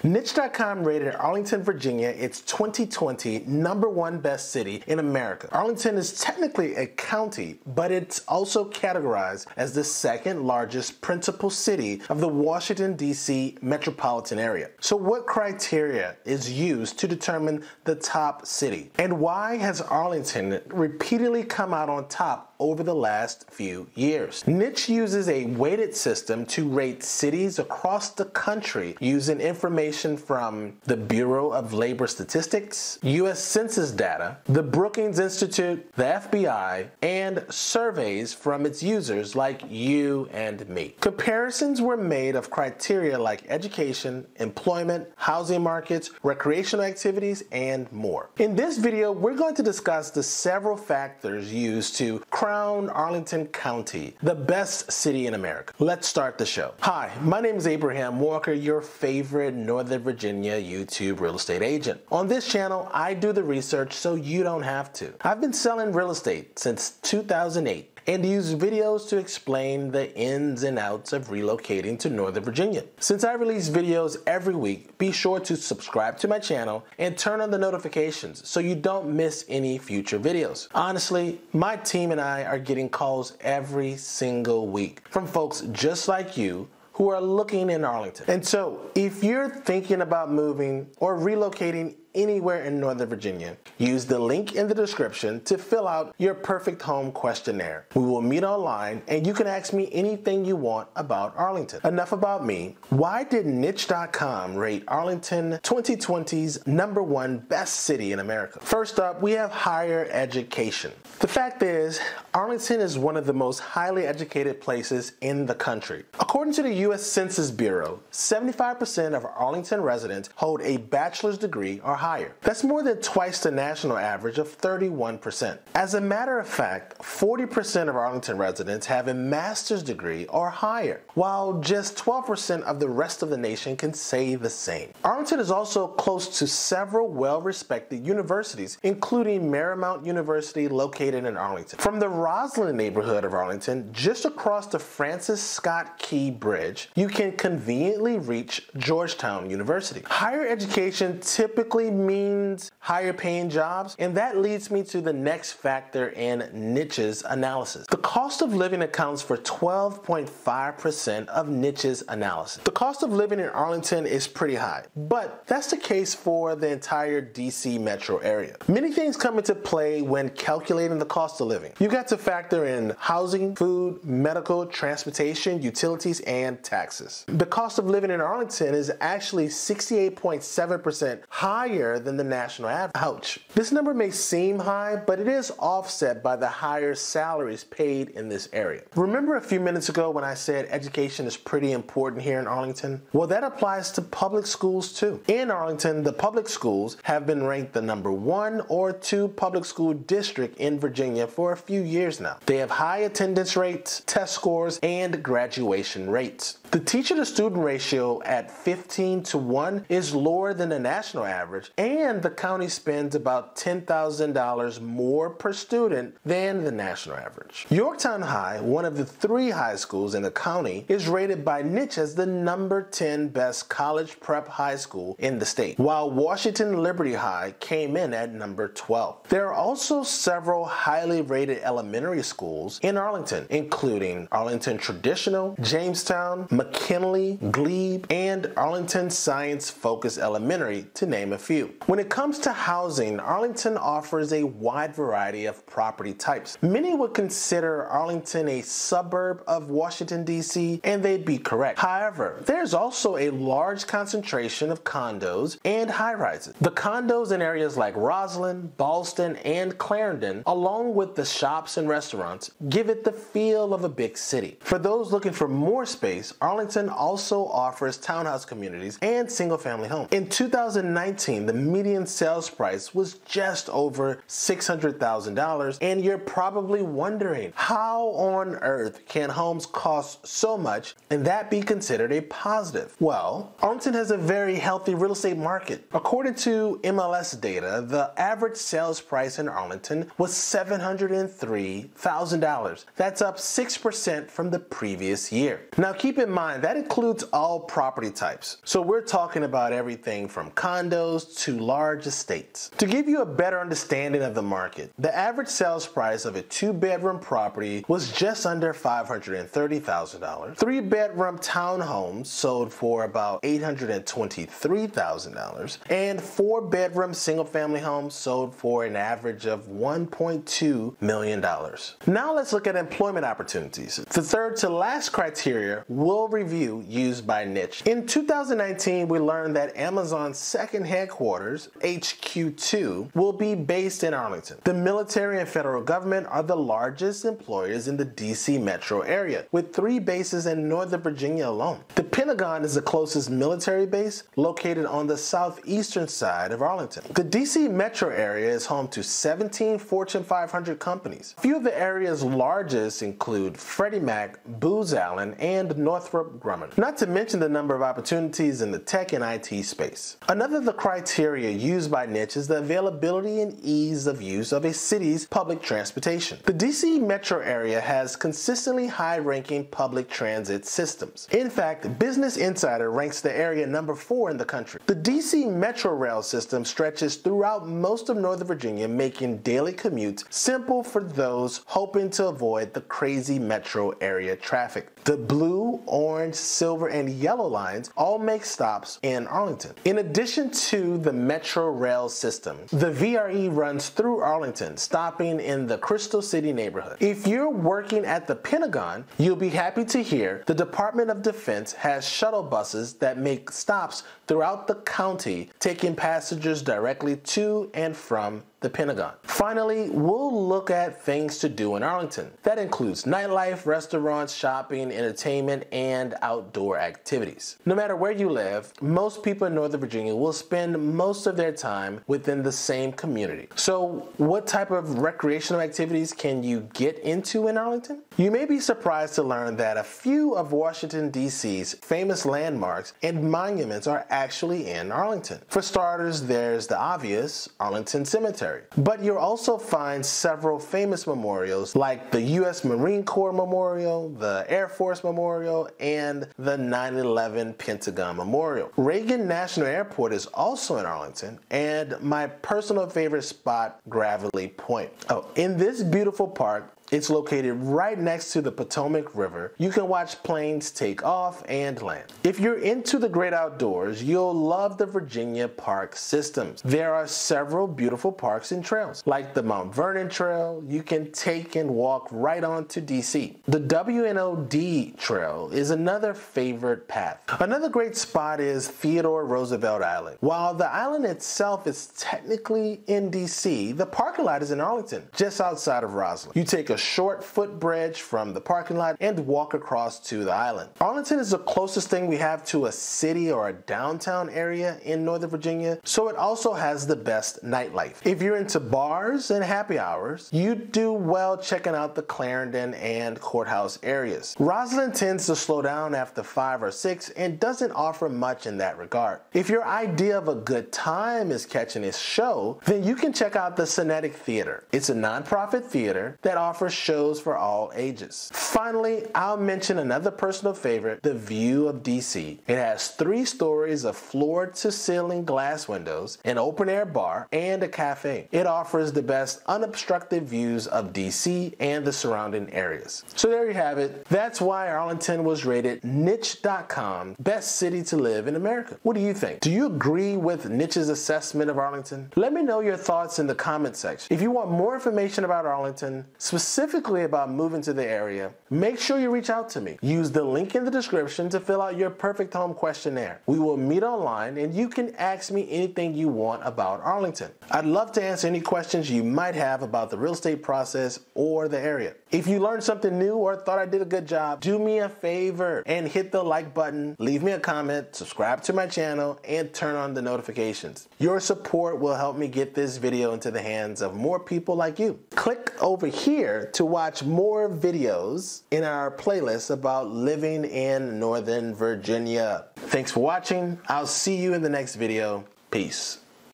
Niche.com rated Arlington, Virginia its 2020 #1 best city in America. Arlington is technically a county, but it's also categorized as the second largest principal city of the Washington, D.C. metropolitan area. So what criteria is used to determine the top city? And why has Arlington repeatedly come out on top over the last few years? Niche uses a weighted system to rate cities across the country using information from the Bureau of Labor Statistics, U.S. Census data, the Brookings Institute, the FBI, and surveys from its users like you and me. Comparisons were made of criteria like education, employment, housing markets, recreational activities, and more. In this video, we're going to discuss the several factors used to crown Arlington County the best city in America. Let's start the show. Hi, my name is Abraham Walker, your favorite Northern Virginia YouTube real estate agent. On this channel, I do the research so you don't have to. I've been selling real estate since 2008 and use videos to explain the ins and outs of relocating to Northern Virginia. Since I release videos every week, be sure to subscribe to my channel and turn on the notifications so you don't miss any future videos. Honestly, my team and I are getting calls every single week from folks just like you who are looking in Arlington. And so, if you're thinking about moving or relocating anywhere in Northern Virginia, use the link in the description to fill out your perfect home questionnaire. We will meet online and you can ask me anything you want about Arlington. Enough about me. Why did Niche.com rate Arlington 2020's #1 best city in America? First up, we have higher education. The fact is, Arlington is one of the most highly educated places in the country. According to the U.S. Census Bureau, 75% of Arlington residents hold a bachelor's degree or higher. That's more than twice the national average of 31%. As a matter of fact, 40% of Arlington residents have a master's degree or higher, while just 12% of the rest of the nation can say the same. Arlington is also close to several well-respected universities, including Marymount University located in Arlington. From the Roslyn neighborhood of Arlington, just across the Francis Scott Key Bridge, you can conveniently reach Georgetown University. Higher education typically means higher paying jobs, and that leads me to the next factor in Niche's analysis. The cost of living accounts for 12.5% of Niche's analysis. The cost of living in Arlington is pretty high, but that's the case for the entire DC metro area. Many things come into play when calculating the cost of living. You got to factor in housing, food, medical, transportation, utilities, and taxes. The cost of living in Arlington is actually 68.7% higher than the national average. Ouch. This number may seem high, but it is offset by the higher salaries paid in this area. Remember a few minutes ago when I said education is pretty important here in Arlington? Well, that applies to public schools too. In Arlington, the public schools have been ranked the #1 or 2 public school district in Virginia for a few years now. They have high attendance rates, test scores, and graduation rates. The teacher-to-student ratio at 15:1 is lower than the national average, and the county spends about $10,000 more per student than the national average. Yorktown High, one of the 3 high schools in the county, is rated by Niche as the #10 best college prep high school in the state, while Washington Liberty High came in at #12. There are also several highly rated elementary schools in Arlington, including Arlington Traditional, Jamestown, McKinley, Glebe, and Arlington Science Focus Elementary, to name a few. When it comes to housing, Arlington offers a wide variety of property types. Many would consider Arlington a suburb of Washington, D.C., and they'd be correct. However, there's also a large concentration of condos and high-rises. The condos in areas like Roslyn, Ballston, and Clarendon, along with the shops and restaurants, give it the feel of a big city. For those looking for more space, Arlington also offers townhouse communities and single-family homes. In 2019, the median sales price was just over $600,000, and you're probably wondering, how on earth can homes cost so much and that be considered a positive? Well, Arlington has a very healthy real estate market. According to MLS data, the average sales price in Arlington was $703,000. That's up 6% from the previous year. Now keep in mind, that includes all property types. So we're talking about everything from condos to large estates. To give you a better understanding of the market, the average sales price of a 2-bedroom property was just under $530,000. 3-bedroom townhomes sold for about $823,000, and 4-bedroom single-family homes sold for an average of $1.2 million. Now let's look at employment opportunities. The third to last criteria we'll review used by niche. In 2019, we learned that Amazon's second headquarters, HQ2, will be based in Arlington. The military and federal government are the largest employers in the DC metro area, with 3 bases in Northern Virginia alone. The Pentagon is the closest military base, located on the southeastern side of Arlington. The DC metro area is home to 17 Fortune 500 companies. A few of the area's largest include Freddie Mac, Booz Allen, and Northrop Grumman, not to mention the number of opportunities in the tech and IT space. Another of the criteria used by niche is the availability and ease of use of a city's public transportation. The DC metro area has consistently high-ranking public transit systems. In fact, Business Insider ranks the area number 4 in the country. The DC Metro Rail system stretches throughout most of Northern Virginia, making daily commutes simple for those hoping to avoid the crazy metro area traffic. The blue, orange, silver, and yellow lines all make stops in Arlington. In addition to the Metro Rail system, the VRE runs through Arlington, stopping in the Crystal City neighborhood. If you're working at the Pentagon, you'll be happy to hear the Department of Defense has shuttle buses that make stops throughout the county, taking passengers directly to and from the Pentagon. Finally, we'll look at things to do in Arlington. That includes nightlife, restaurants, shopping, entertainment, and outdoor activities. No matter where you live, most people in Northern Virginia will spend most of their time within the same community. So what type of recreational activities can you get into in Arlington? You may be surprised to learn that a few of Washington, D.C.'s famous landmarks and monuments are actually in Arlington. For starters, there's the obvious Arlington Cemetery. But you'll also find several famous memorials like the U.S. Marine Corps Memorial, the Air Force Memorial, and the 9/11 Pentagon Memorial. Reagan National Airport is also in Arlington, and my personal favorite spot, Gravelly Point. In this beautiful park, it's located right next to the Potomac River. You can watch planes take off and land. If you're into the great outdoors, you'll love the Virginia park systems. There are several beautiful parks and trails, like the Mount Vernon Trail. You can take and walk right on to DC. The WNOD Trail is another favorite path. Another great spot is Theodore Roosevelt Island. While the island itself is technically in DC, the parking lot is in Arlington, just outside of Roslyn. You take a short footbridge from the parking lot and walk across to the island. Arlington is the closest thing we have to a city or a downtown area in Northern Virginia, so it also has the best nightlife. If you're into bars and happy hours, you do well checking out the Clarendon and Courthouse areas. Roslyn tends to slow down after 5 or 6 and doesn't offer much in that regard. If your idea of a good time is catching a show, then you can check out the Cinetic Theater. It's a nonprofit theater that offers shows for all ages. Finally, I'll mention another personal favorite, the View of DC. It has 3 stories of floor-to-ceiling glass windows, an open-air bar, and a cafe. It offers the best unobstructed views of DC and the surrounding areas. So there you have it. That's why Arlington was rated Niche.com Best City to Live in America. What do you think? Do you agree with Niche's assessment of Arlington? Let me know your thoughts in the comment section. If you want more information about Arlington, specifically specifically about moving to the area, make sure you reach out to me. Use the link in the description to fill out your perfect home questionnaire. We will meet online and you can ask me anything you want about Arlington. I'd love to answer any questions you might have about the real estate process or the area. If you learned something new or thought I did a good job, do me a favor and hit the like button, leave me a comment, subscribe to my channel, and turn on the notifications. Your support will help me get this video into the hands of more people like you. Click over here to watch more videos in our playlist about living in Northern Virginia. Thanks for watching. I'll see you in the next video. Peace.